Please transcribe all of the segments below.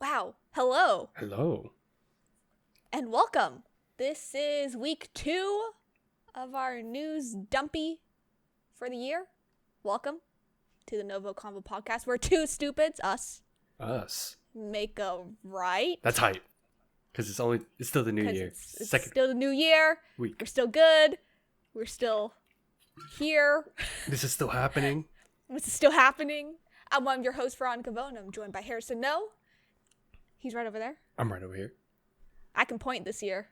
Wow. Hello. Hello. And welcome. This is week 2 of our news dumpy for the year. Welcome to the NgoVo Convo podcast where two stupids, us, make a right. That's hype. Because it's still the new year. It's still the new year. Week. We're still good. We're still here. This is still happening. This is still happening. I'm one of your hosts, NgoVo, and I'm joined by Harrison. No. He's right over there. I'm right over here. I can point this year.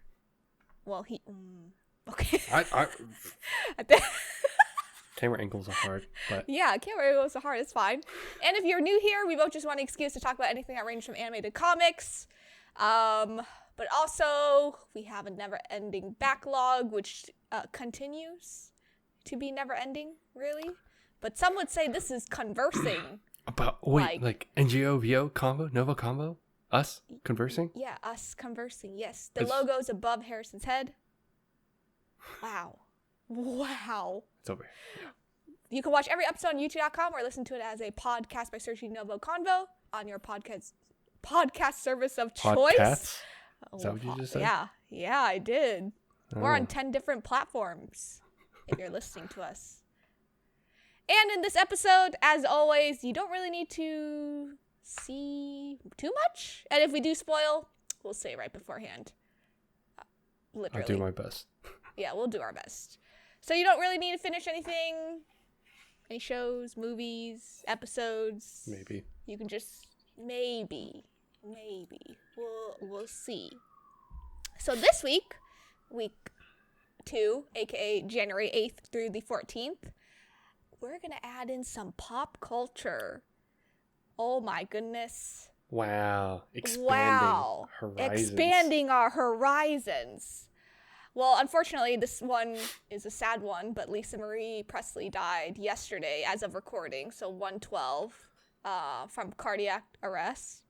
Well, okay. Camera angles are hard, but yeah, camera angles are hard. It's fine. And if you're new here, we both just want an excuse to talk about anything that ranges from animated comics. But also, we have a never-ending backlog, which continues to be never-ending, really. But some would say this is conversing. like NgoVo Convo, NgoVo Convo, us conversing. Yeah, us conversing. Yes, the logo's above Harrison's head. Wow. It's over here. Yeah. You can watch every episode on youtube.com or listen to it as a podcast by searching NgoVo Convo on your podcast service of choice. Podcasts? Is that what you just said? Yeah, I did. Oh. We're on 10 different platforms if you're listening to us. And in this episode, as always, you don't really need to see too much. And if we do spoil, we'll say right beforehand. Literally. I'll do my best. Yeah, we'll do our best. So you don't really need to finish anything. Any shows, movies, episodes. Maybe. You can just maybe. We'll see. So this week 2, aka January 8th through the 14th, we're going to add in some pop culture. Oh my goodness. Wow. Expanding our horizons. Well, unfortunately, this one is a sad one, but Lisa Marie Presley died yesterday as of recording, so 1/12, from cardiac arrest.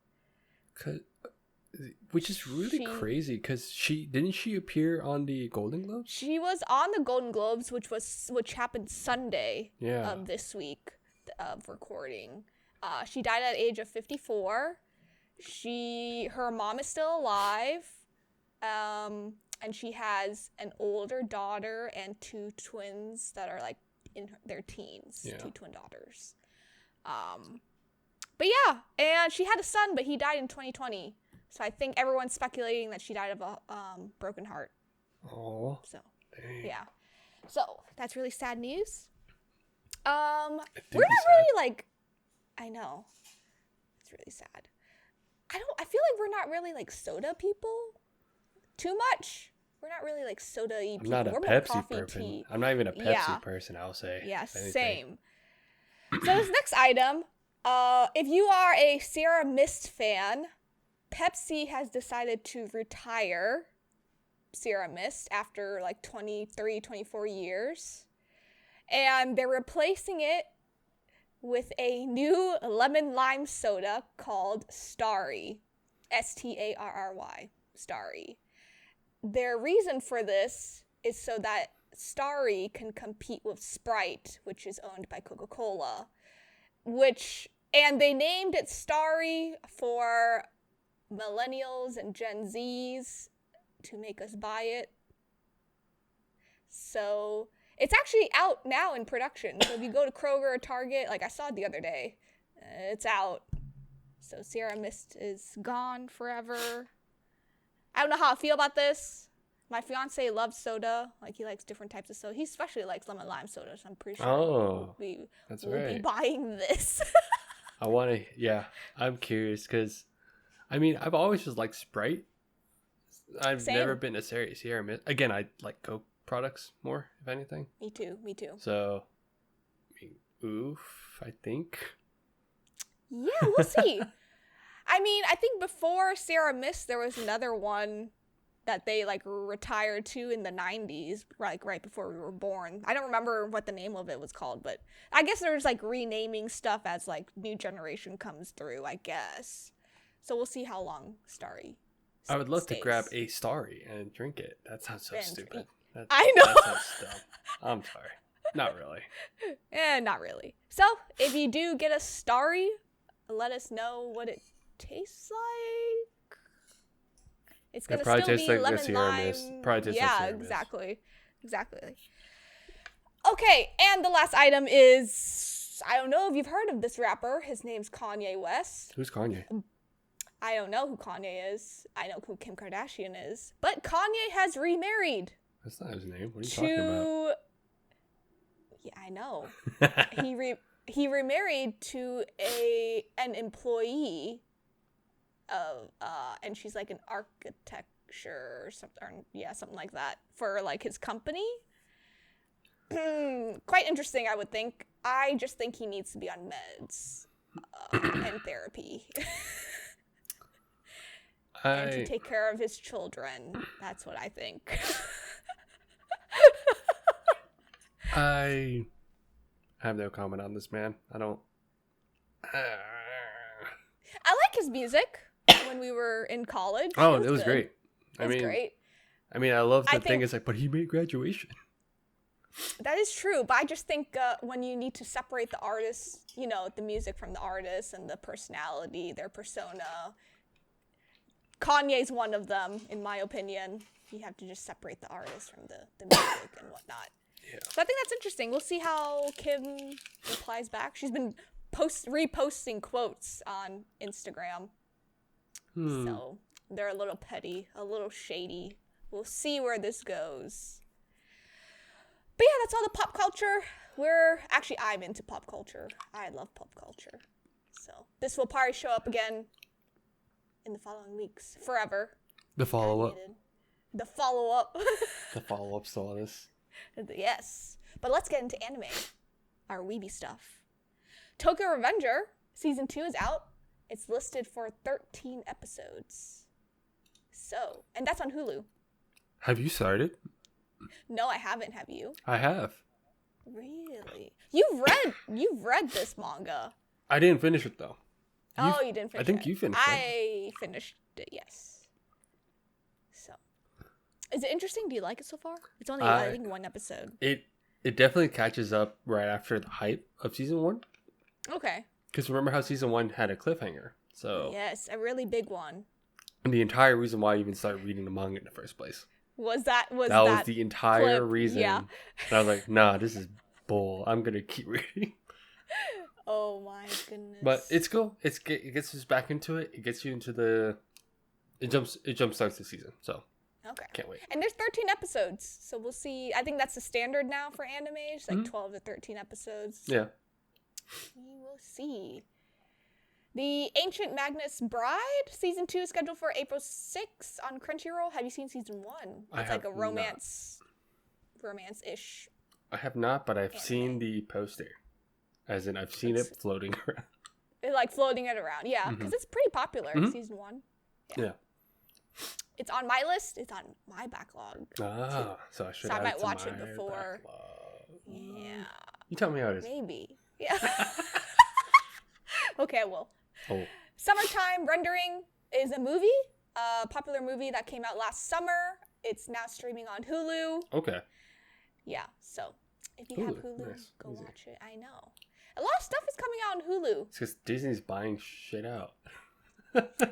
Which is really crazy, because didn't she appear on the Golden Globes? She was on the Golden Globes, which happened Sunday of this week of recording. She died at the age of 54. Her mom is still alive. And she has an older daughter and 2 twins that are like in their teens. Yeah. 2 twin daughters. But yeah, and she had a son, but he died in 2020. So I think everyone's speculating that she died of a broken heart. Oh. So dang. Yeah. So that's really sad news. We're not really like. I know. It's really sad. I feel like we're not really like soda people. Too much. We're not really like soda-y people. I'm not a We're Pepsi person. I'm not even a Pepsi person, I'll say. Yeah, same. So this next item, if you are a Sierra Mist fan, Pepsi has decided to retire Sierra Mist after like 23, 24 years. And they're replacing it with a new lemon lime soda called Starry. Starry. Starry. Their reason for this is so that Starry can compete with Sprite, which is owned by Coca-Cola. And they named it Starry for millennials and Gen Zs to make us buy it. So it's actually out now in production. So if you go to Kroger or Target, like I saw it the other day, it's out. So Sierra Mist is gone forever. I don't know how I feel about this. My fiance loves soda. Like, he likes different types of soda. He especially likes lemon lime soda, so I'm pretty sure we'll be buying this. I'm curious, because, I mean, I've always just liked Sprite. I've never been a Sierra Mist. Again, I like Coke products more, if anything. Me too. So, I think. Yeah, we'll see. I mean, I think before Sierra Mist, there was another one that they like retired to in the 90s, like right before we were born. I don't remember what the name of it was called, but I guess there's like renaming stuff as like new generation comes through, I guess. So we'll see how long Starry I would love to grab a Starry and drink it. That sounds so stupid. I know. That sounds dumb. I'm sorry. Not really. Not really. So if you do get a Starry, let us know what it taste like. It's It gonna probably still tastes be like the lemon Sierra lime. Mist. Probably tastes like Yeah, Sierra Mist. exactly. Okay, and the last item is, I don't know if you've heard of this rapper. His name's Kanye West. Who's Kanye? I don't know who Kanye is. I know who Kim Kardashian is. But Kanye has remarried. That's not his name. What are you talking about? Yeah, I know. He remarried to an employee of and she's like an architecture or something, something like that for like his company. Quite interesting, I would think. I just think he needs to be on meds and therapy. And to take care of his children. That's what I think. I have no comment on this man. I don't. I like his music when we were in college. Oh, it was great. Great. I mean, I love the thing. It's like, but he made graduation. That is true, but I just think when you need to separate the artist, the music from the artist and the personality, their persona, Kanye's one of them, in my opinion. You have to just separate the artist from the music and whatnot. Yeah. So I think that's interesting. We'll see how Kim replies back. She's been reposting quotes on Instagram. So they're a little petty, a little shady. We'll see where this goes. But yeah, that's all the pop culture. I'm into pop culture. I love pop culture. So this will probably show up again in the following weeks. Forever. The follow-up. The follow-up. The follow-ups to all this. Yes. But let's get into anime. Our weeby stuff. Tokyo Revenger Season 2 is out. It's listed for 13 episodes. So, and that's on Hulu. Have you started? No, I haven't. Have you? I have. Really? You've read this manga. I didn't finish it though. You didn't finish it. I think you finished it. I finished it, yes. So, is it interesting? Do you like it so far? It's only, I think, one episode. It definitely catches up right after the hype of season 1. Okay. Because remember how season 1 had a cliffhanger? So yes, a really big one. And the entire reason why I even started reading the manga in the first place. That was the entire reason. Yeah. And I was like, nah, this is bull. I'm gonna keep reading. Oh my goodness. But it's cool. It gets us back into it. It gets you into it jump starts the season. So okay. Can't wait. And there's 13 episodes. So we'll see. I think that's the standard now for anime. It's like 12 to 13 episodes. Yeah. We will see. The Ancient Magnus Bride Season 2 is scheduled for April 6th on Crunchyroll. Have you seen Season 1? It's like a romance-ish. I have not, but I've seen the poster. As in, I've seen it floating around. Like floating it around, yeah. Because it's pretty popular, Season 1. Yeah. It's on my list. It's on my backlog. So I should. So I might watch it before. Backlog. Yeah. You tell me how it is. Maybe. Yeah. Okay, I will. Oh. Summertime Rendering is a movie, a popular movie that came out last summer. It's now streaming on Hulu. Okay. Yeah, so if you have Hulu, nice. go Easy. watch it. I know. A lot of stuff is coming out on Hulu. It's because Disney's buying shit out.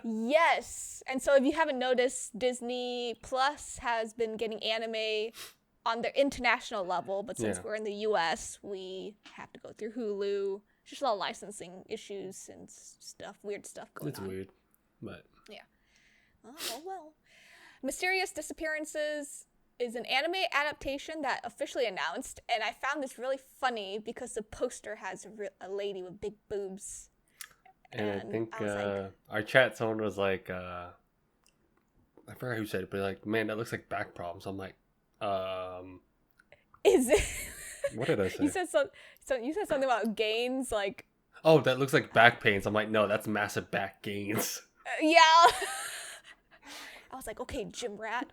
Yes. And so if you haven't noticed, Disney Plus has been getting anime on their international level, but since we're in the US, we have to go through Hulu. Just a lot of licensing issues and stuff, weird stuff going on. It's weird, but... Yeah. Oh, well. Mysterious Disappearances is an anime adaptation that officially announced, and I found this really funny because the poster has a lady with big boobs. And I think our chat, someone was like, I forgot who said it, but like, man, that looks like back problems. I'm like, Is it? What did I say? You said you said something about gains, like. Oh, that looks like back pains. I'm like, no, that's massive back gains. Yeah. I was like, okay, gym rat.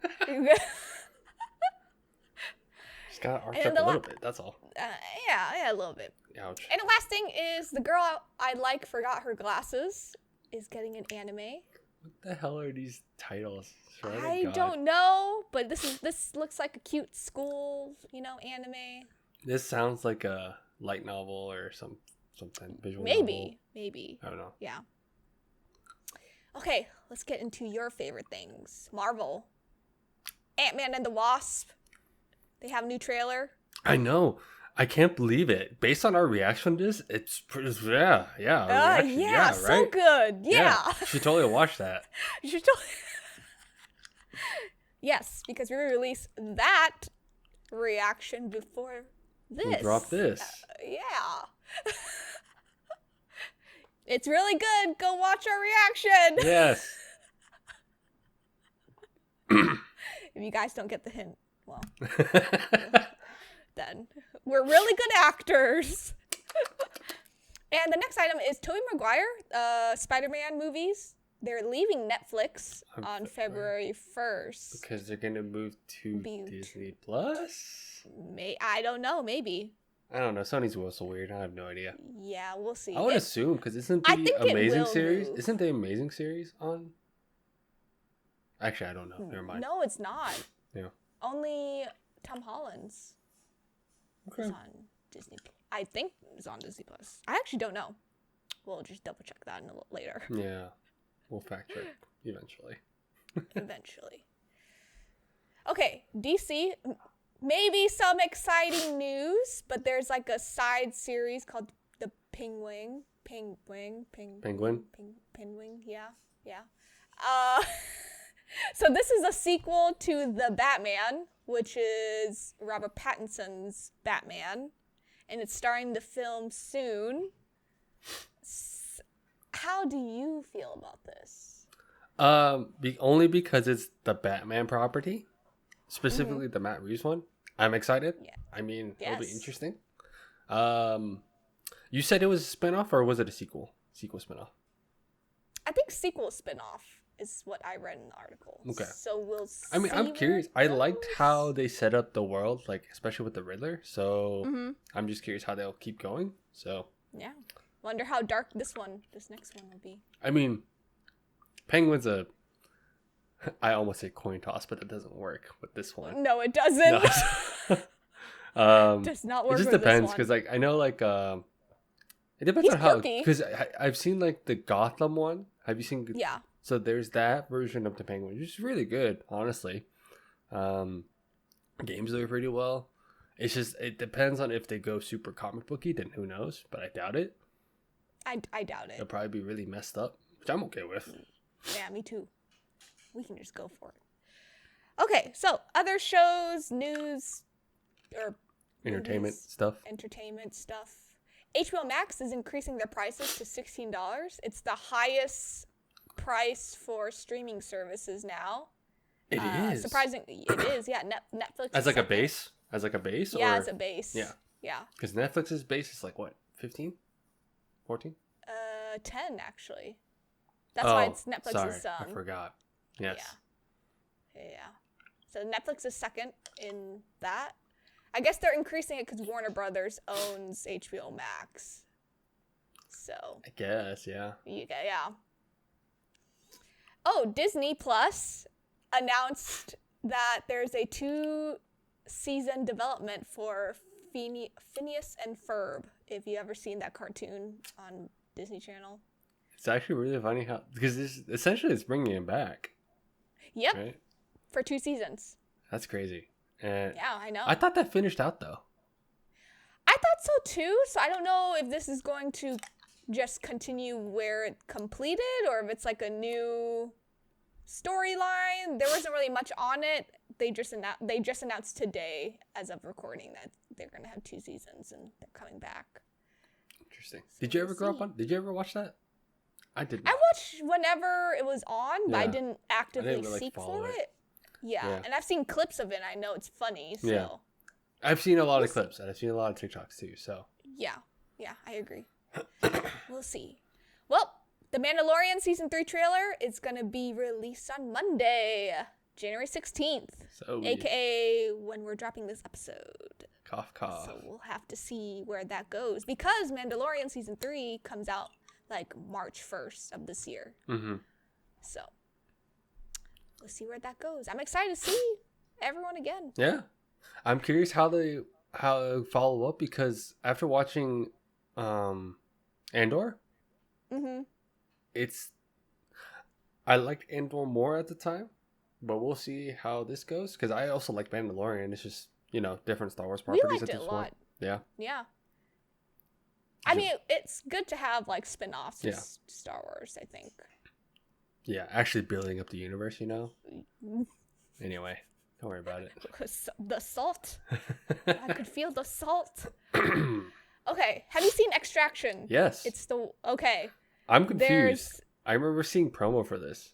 Just gotta arch up a little bit. That's all. Yeah, a little bit. Ouch. And the last thing is the girl I like forgot her glasses is getting an anime. What the hell are these titles? I don't know, but this looks like a cute school, anime. This sounds like a light novel or something visual. Maybe. I don't know. Yeah. Okay, let's get into your favorite things. Marvel. Ant-Man and the Wasp. They have a new trailer. I know. I can't believe it. Based on our reaction to this, it's pretty, yeah, our reaction, Yeah, right? so good. Yeah. You should totally watch that. You should totally. Yes, because we released that reaction before this. We dropped this. Yeah. It's really good. Go watch our reaction. Yes. If you guys don't get the hint, well, then we're really good actors. And the next item is Tobey Maguire, Spider-Man movies. They're leaving Netflix on February 1st. Because they're going to move to Disney Plus? I don't know, maybe. I don't know. Sony's so weird. I have no idea. Yeah, we'll see. I would assume, because isn't the Amazing series? Move. Isn't the Amazing series on? Actually, I don't know. Never mind. No, it's not. Yeah. Only Tom Holland's is on Disney. I think it's on Disney Plus. I actually don't know. We'll just double check that later. Yeah. We'll fact check eventually. Eventually. Okay, DC. Maybe some exciting news, but there's like a side series called The Penguin. Penguin. Yeah. So this is a sequel to The Batman, which is Robert Pattinson's Batman, and it's starring the film soon. How do you feel about this? Only because it's the Batman property, specifically the Matt Reeves one. I'm excited. Yeah. I mean, it'll be interesting. You said it was a spinoff, or was it a sequel? Sequel spinoff. I think sequel spinoff is what I read in the article. Okay. So we'll see. I mean, I'm curious. I liked how they set up the world, like especially with the Riddler. So I'm just curious how they'll keep going. So yeah. Wonder how dark this next one will be. I mean, Penguin's I almost say coin toss, but it doesn't work with this one. No, it doesn't. No. Does not work. It just depends, because like I know like it depends on how, because I've seen like the Gotham one. Have you seen? Yeah. So there's that version of the Penguin, which is really good, honestly. Games do pretty well. It's just it depends on if they go super comic booky, then who knows? But I doubt it. I doubt it. It'll probably be really messed up, which I'm okay with. Yeah, me too. We can just go for it. Okay, so other shows, news, or entertainment stuff. HBO Max is increasing their prices to $16. It's the highest price for streaming services now. It is. Surprisingly, it is. Yeah, Netflix. As like a base? As like a base? Yeah, or? as a base. Yeah. Because Netflix's base is like what? 15? 14? 10 actually. That's why it's Netflix's. Sorry, I forgot. Yes. Yeah. So Netflix is second in that. I guess they're increasing it because Warner Brothers owns HBO Max. So. I guess, yeah. Yeah. Oh, Disney Plus announced that there's a 2-season development for Phineas and Ferb. If you ever seen that cartoon on Disney Channel. It's actually really funny how, because it's bringing him back. Yep. Right? For 2 seasons. That's crazy. And yeah, I know. I thought that finished out though. I thought so too. So I don't know if this is going to just continue where it completed, or if it's like a new storyline. There wasn't really much on it. They just announced today, as of recording, that they're gonna have 2 seasons and they're coming back. Interesting. So did you ever grow up on? Did you ever watch that? I did. I watched whenever it was on, but I didn't actively really seek for it. Yeah, and I've seen clips of it. I know it's funny. So. Yeah. I've seen a lot of clips, and I've seen a lot of TikToks too. So. Yeah, I agree. We'll see. Well, The Mandalorian Season 3 trailer is going to be released on Monday, January 16th, a.k.a. when we're dropping this episode. Cough, cough. So we'll have to see where that goes, because Mandalorian Season 3 comes out like March 1st of this year. Mm-hmm. So we'll see where that goes. I'm excited to see everyone again. Yeah. I'm curious how they follow up, because after watching Andor, I liked Andor more at the time, but we'll see how this goes. Because I also like Mandalorian. It's just, different Star Wars We properties liked at it this a point. lot. Yeah. Yeah. I mean, it's good to have like spin-offs to Star Wars, I think. Yeah, actually building up the universe, Anyway, don't worry about it. The salt. I could feel the salt. Okay, have you seen Extraction? Yes. Okay. I'm confused. I remember seeing promo for this.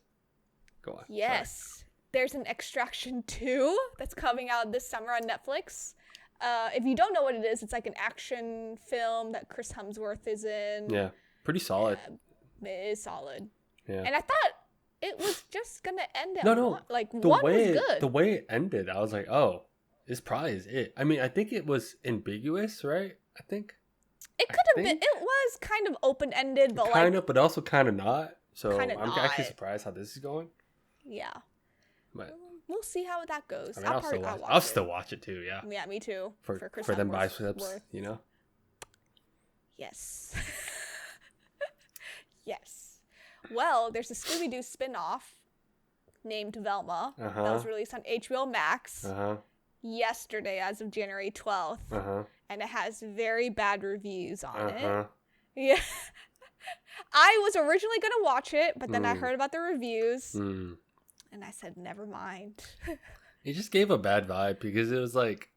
Go on. Yes. Sorry. There's an Extraction 2 that's coming out this summer on Netflix. If you don't know what it is, it's like an action film that Chris Hemsworth is in. Yeah, pretty solid. It is solid. Yeah. And I thought it was just gonna end at one. Like, one was good. The way it ended, I was like, oh, this probably is it. I mean, I think it was ambiguous, right? I think. It could have been. It was kind of open-ended, but kind of, but also kind of not. So I'm actually surprised how this is going. Yeah. But we'll see how that goes. I mean, I'll still watch it too. Yeah. Yeah, me too. For them biceps, Yes. Yes. Well, there's a Scooby-Doo spin-off named Velma that was released on HBO Max yesterday, as of January 12th, and it has very bad reviews on it. Yeah. I was originally gonna watch it, but then I heard about the reviews. And I said, never mind. It just gave a bad vibe because it was like,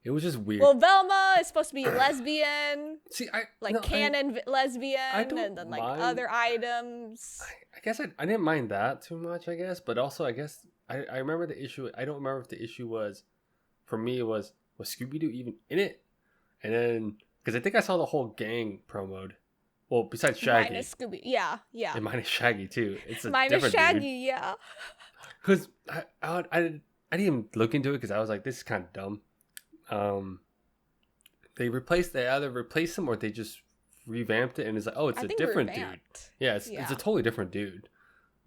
it was just weird. Well, Velma is supposed to be lesbian. See, canon lesbian, and then like other items. I guess I didn't mind that too much, I guess. But also, I guess, I remember the issue. I don't remember if the issue was, for me, was Scooby-Doo even in it? And then, because I think I saw the whole gang promoed. Well, besides Shaggy. Minus Scooby. Yeah. And minus Shaggy, too. It's a minus Shaggy, dude. Yeah. Because I didn't even look into it because I was like, this is kind of dumb. They either replaced him or they just revamped it and it's like, oh, it's a different dude. Yeah, it's a totally different dude.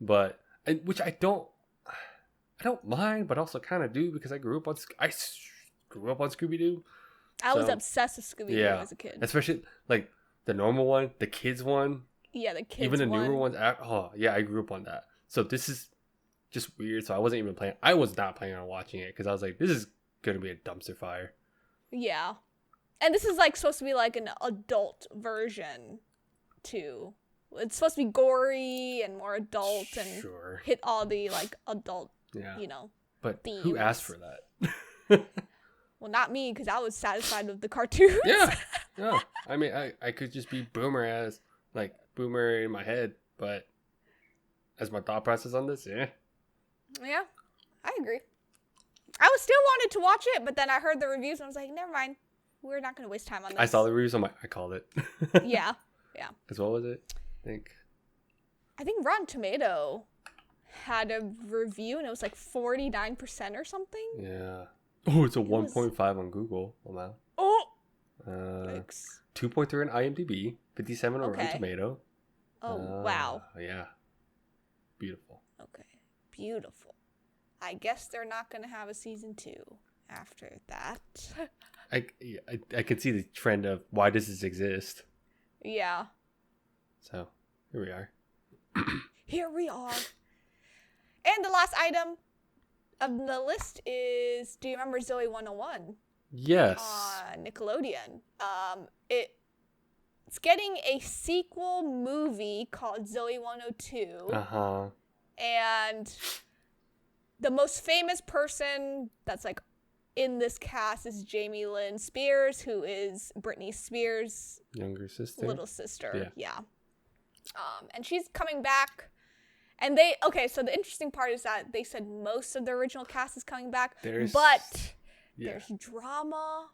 But, which I don't mind, but also kind of do because I grew up on Scooby-Doo. I was obsessed with Scooby-Doo as a kid. Especially, like, the normal one, the kids one. Yeah, the kids even the newer ones. Oh, yeah, I grew up on that. So this is just weird. So I wasn't even planning. I was not planning on watching it because I was like, this is going to be a dumpster fire. Yeah. And this is like supposed to be like an adult version too. It's supposed to be gory and more adult and hit all the like adult, But themes. Who asked for that? Well, not me, because I was satisfied with the cartoons. Yeah. I mean, I could just be boomer in my head, but as my thought process on this, Yeah, I agree. I was still wanted to watch it, but then I heard the reviews and I was like, never mind. We're not going to waste time on this. I saw the reviews, I called it. Yeah. Because what was it? I think Rotten Tomato had a review and it was like 49% or something. Yeah. Oh, it's a 1.5 on Google. Oh! Thanks. 2.3 on IMDb, 57 on Rotten Tomato. Oh, wow. Yeah. Beautiful. Okay. Beautiful. I guess they're not going to have a season 2 after that. I could see the trend of why does this exist. Yeah. So, here we are. Here we are. And the last item of the list is, do you remember Zoe 101? Yes. On Nickelodeon. It's getting a sequel movie called Zoe 102. And the most famous person that's like in this cast is Jamie Lynn Spears, who is Britney Spears' younger sister, little sister. Yeah. And she's coming back. And so the interesting part is that they said most of the original cast is coming back, but there's drama.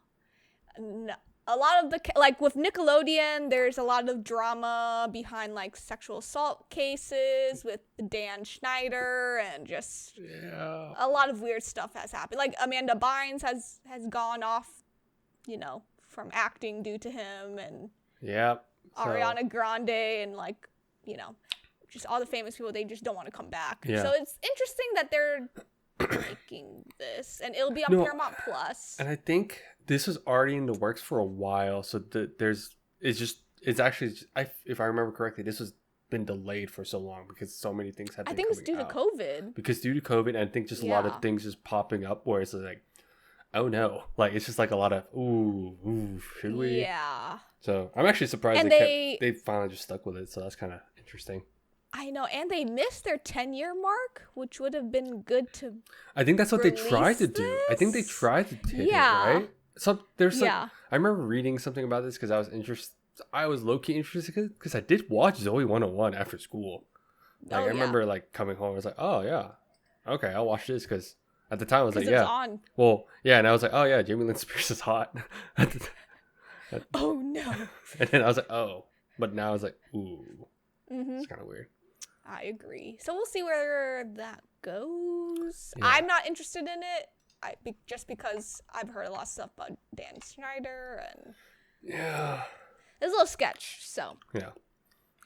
A lot of with Nickelodeon, there's a lot of drama behind like sexual assault cases with Dan Schneider and just a lot of weird stuff has happened. Like Amanda Bynes has gone off, from acting due to him, and Ariana Grande and just all the famous people, they just don't want to come back. Yeah. So it's interesting that they're making this, and it'll be on Paramount Plus. And I think this was already in the works for a while. So if I remember correctly, this was been delayed for so long because so many things have been I think it's due to COVID. Because due to COVID, and I think just a lot of things just popping up where it's like, oh no, like it's just like a lot of ooh, should we? Yeah. So I'm actually surprised they finally just stuck with it. So that's kind of interesting. I know, and they missed their 10-year mark, which would have been good to. I think that's what they tried to do. I think they tried to hit it, right? So there's like, I remember reading something about this because I was interested. I was low key interested because I did watch Zoe 101 after school. Like I remember like coming home, I was like, oh yeah, okay, I'll watch this because at the time I was like, yeah, on. Well, yeah, and I was like, oh yeah, Jamie Lynn Spears is hot. Oh no! And then I was like, oh, but now I was like, ooh, it's kind of weird. I agree. So we'll see where that goes. Yeah. I'm not interested in it. Just because I've heard a lot of stuff about Dan Schneider and there's a little sketch. So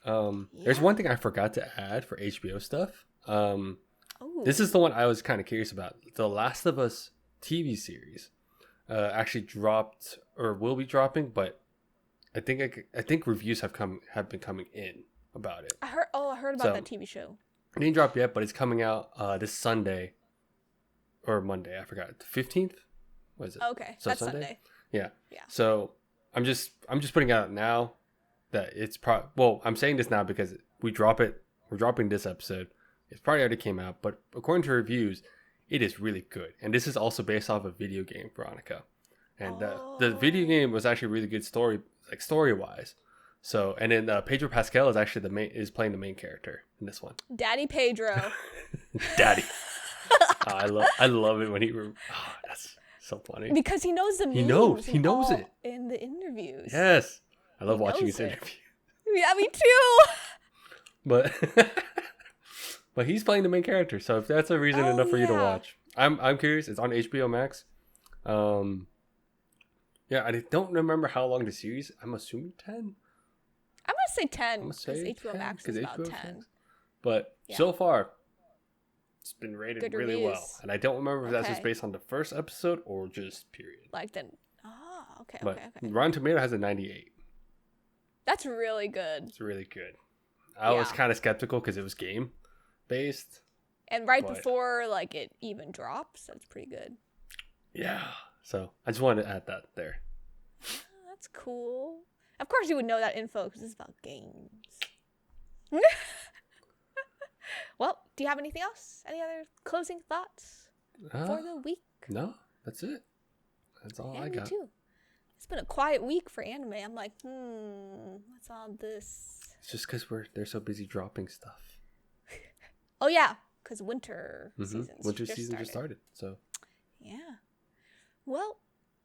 there's one thing I forgot to add for HBO stuff. This is the one I was kind of curious about. The Last of Us TV series actually dropped or will be dropping, but I think reviews have been coming in about it. I heard about that TV show. It didn't drop yet, but it's coming out this Sunday or Monday. I forgot. The 15th? What is it? Okay, so that's Sunday. Yeah. So I'm just putting it out now that it's well, I'm saying this now because we're dropping this episode. It's probably already came out, but according to reviews, it is really good. And this is also based off a video game, Veronica. And the video game was actually really good story-wise. So, and then Pedro Pascal is actually is playing the main character in this one. Daddy Pedro. Daddy. I love it when that's so funny. Because he knows the memes. He knows it. In the interviews. Yes. I love watching his interviews. Yeah, me too. But he's playing the main character, so if that's a reason enough for you to watch. I'm curious. It's on HBO Max. Yeah, I don't remember how long the series. I'm assuming 10. I'm gonna say 10 because HBO Max is about 10. But so far, it's been rated good really well, and I don't remember if that's just based on the first episode or just period. Like then, okay. Rotten Tomato has a 98. That's really good. It's really good. I was kind of skeptical because it was game based, and before like it even drops, that's pretty good. Yeah. So I just wanted to add that there. That's cool. Of course you would know that info because it's about games. Well, do you have anything else? Any other closing thoughts for the week? No, that's it. That's all I got. Me too. It's been a quiet week for anime. I'm like, what's all this? It's just because they're so busy dropping stuff. Oh yeah, because winter season just started. So yeah. Well,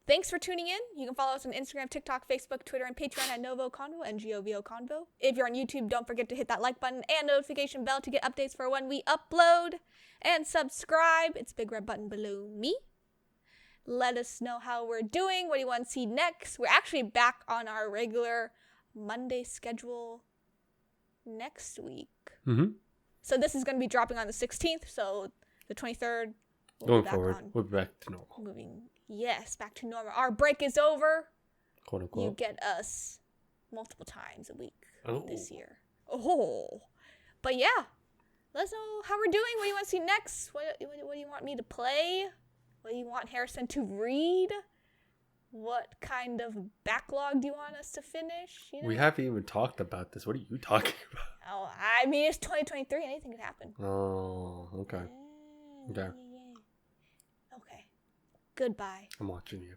thanks for tuning in. You can follow us on Instagram, TikTok, Facebook, Twitter, and Patreon at NgoVo Convo and NgoVo Convo. If you're on YouTube, don't forget to hit that like button and notification bell to get updates for when we upload. And subscribe. It's a big red button below me. Let us know how we're doing. What do you want to see next? We're actually back on our regular Monday schedule next week. So this is going to be dropping on the 16th. So the 23rd. Going forward, we'll be back to normal. Yes, back to normal. Our break is over. Quote unquote. You get us multiple times a week this year. But yeah, let us know how we're doing. What do you want to see next? What do you want me to play? What do you want Harrison to read? What kind of backlog do you want us to finish? We haven't even talked about this. What are you talking about? Oh, I mean, it's 2023. Anything could happen. Oh, okay. Okay. Okay. Goodbye. I'm watching you.